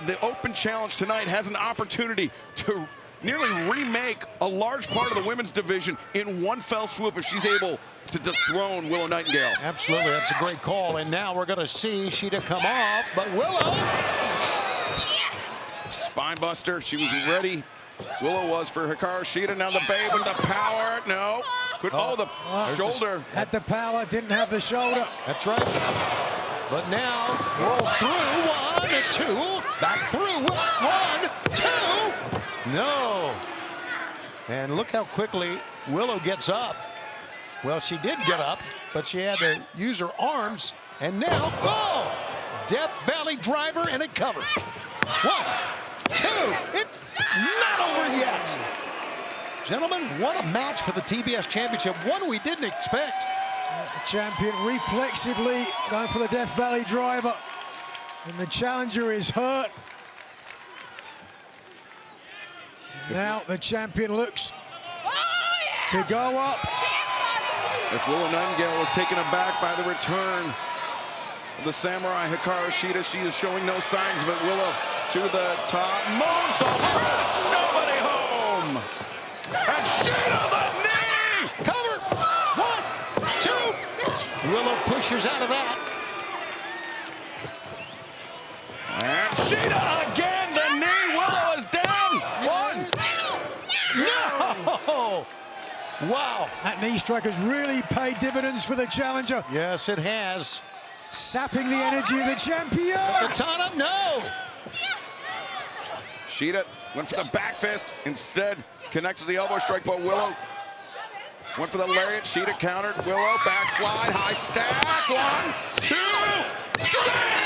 the open challenge tonight has an opportunity to nearly remake a large part of the women's division in one fell swoop if she's able to dethrone Willow Nightingale. Absolutely, that's a great call. And now we're going to see Shida come off, but Willow. Spine buster, she was ready. Willow was for Hikaru Shida. Now the Babe with the power. No. The shoulder. Had the power, didn't have the shoulder. That's right. But now rolls through 1 and 2. Back through 1, 2. No. And look how quickly Willow gets up. Well, she did get up, but she had to use her arms. And now, Death Valley driver and a cover. 1, 2. It's not over yet. Gentlemen, what a match for the TBS Championship. One we didn't expect. The champion reflexively going for the Death Valley driver. And the challenger is hurt. Now the champion looks to go up. If Willow Nightingale was taken aback by the return of the Samurai Hikaru Shida, she is showing no signs of it. Willow to the top. Moonsault press. Nobody home. And Shida the knee. Cover. 1, 2. Willow pushes out of that. And Shida again. The knee. Willow is down. 1. No. Wow. That knee strike has really paid dividends for the challenger. Yes, it has. Sapping the energy of the champion. Katana, no. Shida went for the back fist. Instead, connects to the elbow strike, but Willow went for the lariat. Shida countered. Willow, backslide, high stack. 1, 2, 3.